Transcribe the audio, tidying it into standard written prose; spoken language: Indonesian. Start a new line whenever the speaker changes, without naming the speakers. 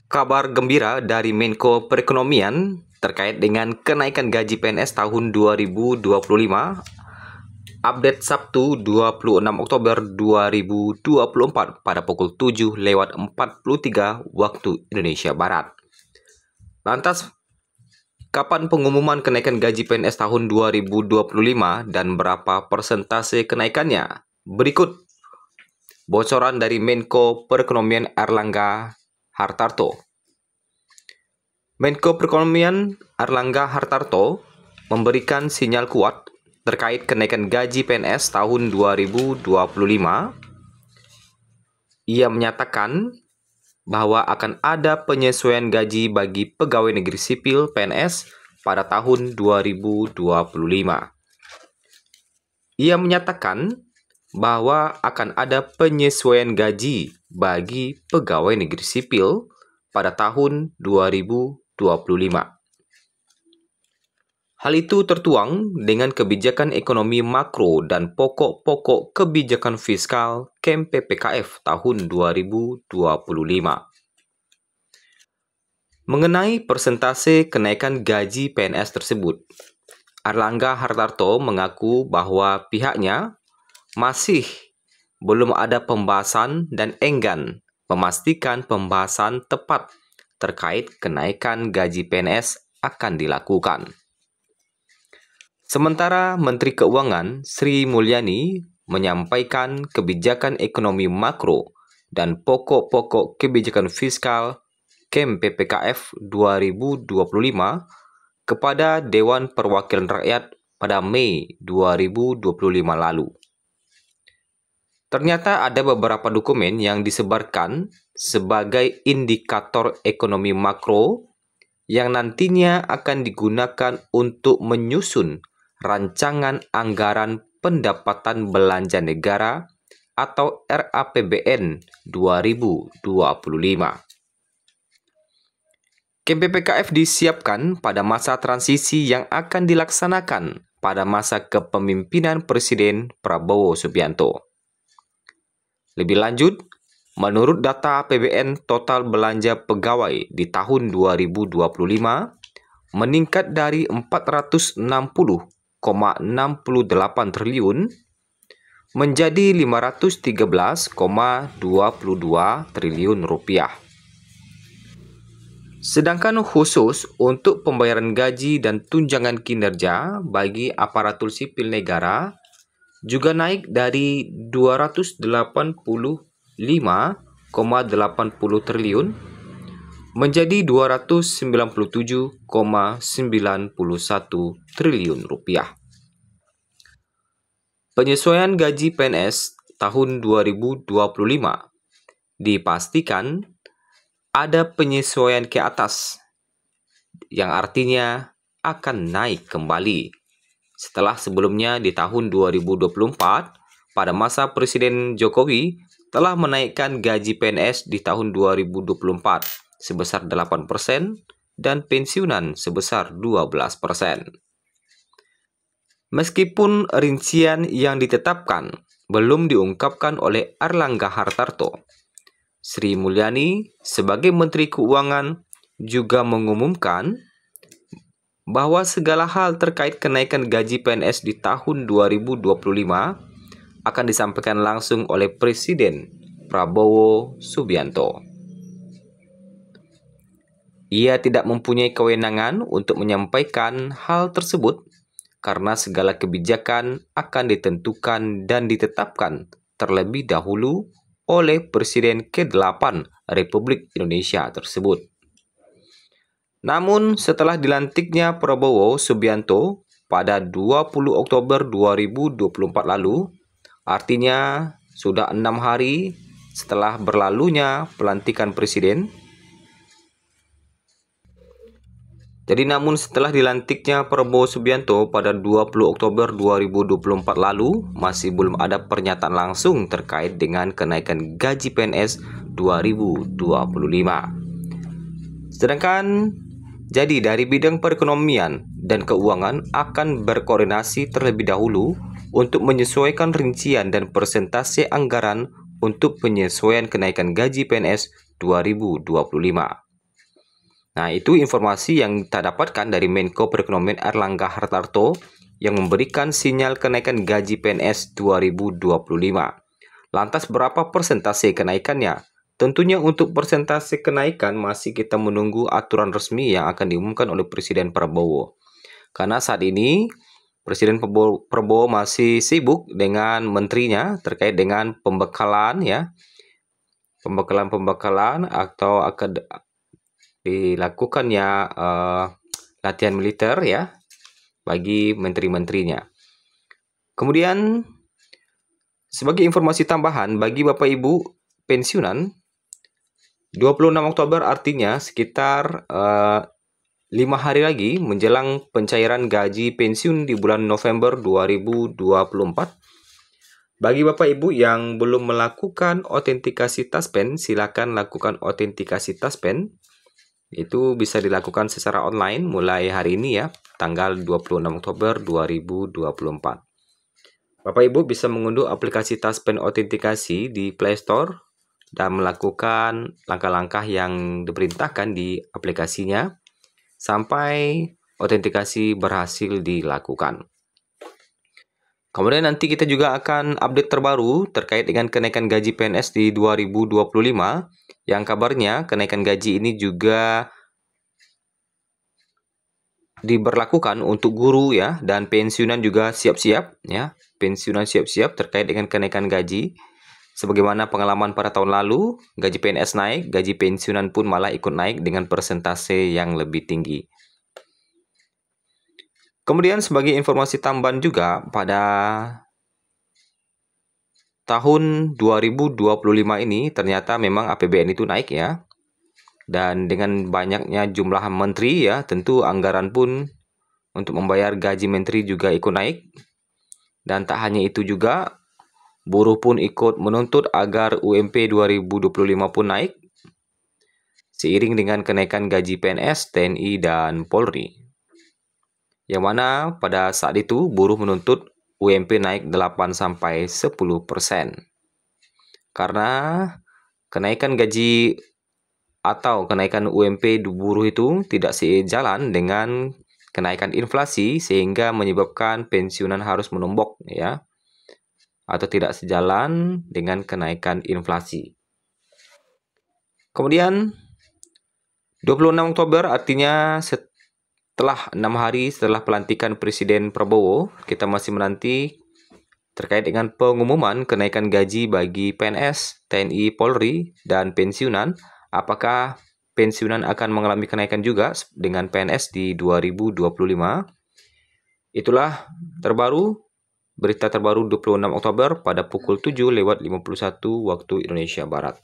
Kabar gembira dari Menko Perekonomian terkait dengan kenaikan gaji PNS tahun 2025. Update Sabtu 26 Oktober 2024 pada pukul 7:43 waktu Indonesia Barat. Lantas, kapan pengumuman kenaikan gaji PNS tahun 2025 dan berapa persentase kenaikannya? Berikut bocoran dari Menko Perekonomian Airlangga Hartarto. Menko Perekonomian Airlangga Hartarto memberikan sinyal kuat terkait kenaikan gaji PNS tahun 2025. Ia menyatakan bahwa akan ada penyesuaian gaji bagi pegawai negeri sipil PNS pada tahun 2025. Ia menyatakan bahwa akan ada penyesuaian gaji bagi pegawai negeri sipil pada tahun 2025. Hal itu tertuang dengan kebijakan ekonomi makro dan pokok-pokok kebijakan fiskal KEM PPKF tahun 2025. Mengenai persentase kenaikan gaji PNS tersebut, Airlangga Hartarto mengaku bahwa pihaknya masih belum ada pembahasan dan enggan memastikan pembahasan tepat terkait kenaikan gaji PNS akan dilakukan. Sementara Menteri Keuangan Sri Mulyani menyampaikan kebijakan ekonomi makro dan pokok-pokok kebijakan fiskal KEM PPKF 2025 kepada Dewan Perwakilan Rakyat pada Mei 2025 lalu. Ternyata ada beberapa dokumen yang disebarkan sebagai indikator ekonomi makro yang nantinya akan digunakan untuk menyusun rancangan anggaran pendapatan belanja negara atau RAPBN 2025. KEM PPKF disiapkan pada masa transisi yang akan dilaksanakan pada masa kepemimpinan Presiden Prabowo Subianto. Lebih lanjut, menurut data APBN, total belanja pegawai di tahun 2025 meningkat dari 460,68 triliun menjadi 513,22 triliun rupiah. Sedangkan khusus untuk pembayaran gaji dan tunjangan kinerja bagi aparatur sipil negara juga naik dari 285,80 triliun menjadi 297,91 triliun rupiah. Penyesuaian gaji PNS tahun 2025 dipastikan ada penyesuaian ke atas, yang artinya akan naik kembali. Setelah sebelumnya di tahun 2024, pada masa Presiden Jokowi telah menaikkan gaji PNS di tahun 2024 sebesar 8% dan pensiunan sebesar 12%. Meskipun rincian yang ditetapkan belum diungkapkan oleh Airlangga Hartarto, Sri Mulyani sebagai Menteri Keuangan juga mengumumkan bahwa segala hal terkait kenaikan gaji PNS di tahun 2025 akan disampaikan langsung oleh Presiden Prabowo Subianto. Ia tidak mempunyai kewenangan untuk menyampaikan hal tersebut karena segala kebijakan akan ditentukan dan ditetapkan terlebih dahulu oleh Presiden ke-8 Republik Indonesia tersebut. Namun, setelah dilantiknya Prabowo Subianto pada 20 Oktober 2024 lalu, artinya sudah 6 hari setelah berlalunya pelantikan Presiden. Namun setelah dilantiknya Prabowo Subianto pada 20 Oktober 2024 lalu, masih belum ada pernyataan langsung terkait dengan kenaikan gaji PNS 2025. Sedangkan jadi dari bidang perekonomian dan keuangan akan berkoordinasi terlebih dahulu untuk menyesuaikan rincian dan persentase anggaran untuk penyesuaian kenaikan gaji PNS 2025. Nah, itu informasi yang kita dapatkan dari Menko Perekonomian Airlangga Hartarto yang memberikan sinyal kenaikan gaji PNS 2025. Lantas berapa persentase kenaikannya? Tentunya untuk persentase kenaikan masih kita menunggu aturan resmi yang akan diumumkan oleh Presiden Prabowo. Karena saat ini Presiden Prabowo masih sibuk dengan menterinya terkait dengan pembekalan ya. Pembekalan atau akan dilakukannya latihan militer ya bagi menteri-menterinya. Kemudian sebagai informasi tambahan bagi Bapak Ibu pensiunan, 26 Oktober artinya sekitar 5 hari lagi menjelang pencairan gaji pensiun di bulan November 2024. Bagi Bapak Ibu yang belum melakukan autentikasi Taspen, silakan lakukan autentikasi Taspen. Itu bisa dilakukan secara online mulai hari ini ya, tanggal 26 Oktober 2024. Bapak Ibu bisa mengunduh aplikasi Taspen autentikasi di Play Store dan melakukan langkah-langkah yang diperintahkan di aplikasinya sampai autentikasi berhasil dilakukan. Kemudian nanti kita juga akan update terbaru terkait dengan kenaikan gaji PNS di 2025 yang kabarnya kenaikan gaji ini juga diberlakukan untuk guru ya, dan pensiunan juga siap-siap ya. Pensiunan siap-siap terkait dengan kenaikan gaji. Sebagaimana pengalaman pada tahun lalu, gaji PNS naik, gaji pensiunan pun malah ikut naik dengan persentase yang lebih tinggi. Kemudian sebagai informasi tambahan juga, pada tahun 2025 ini ternyata memang APBN itu naik ya. Dan dengan banyaknya jumlah menteri ya, tentu anggaran pun untuk membayar gaji menteri juga ikut naik. Dan tak hanya itu juga, buruh pun ikut menuntut agar UMP 2025 pun naik seiring dengan kenaikan gaji PNS, TNI, dan Polri. Yang mana pada saat itu buruh menuntut UMP naik 8-10%. Karena kenaikan gaji atau kenaikan UMP buruh itu tidak sejalan dengan kenaikan inflasi sehingga menyebabkan pensiunan harus menumbuk ya, atau tidak sejalan dengan kenaikan inflasi. Kemudian 26 Oktober artinya setelah 6 hari setelah pelantikan Presiden Prabowo, kita masih menanti terkait dengan pengumuman kenaikan gaji bagi PNS, TNI, Polri, dan pensiunan. Apakah pensiunan akan mengalami kenaikan juga dengan PNS di 2025? Itulah berita terbaru 26 Oktober pada pukul 7:51 waktu Indonesia Barat.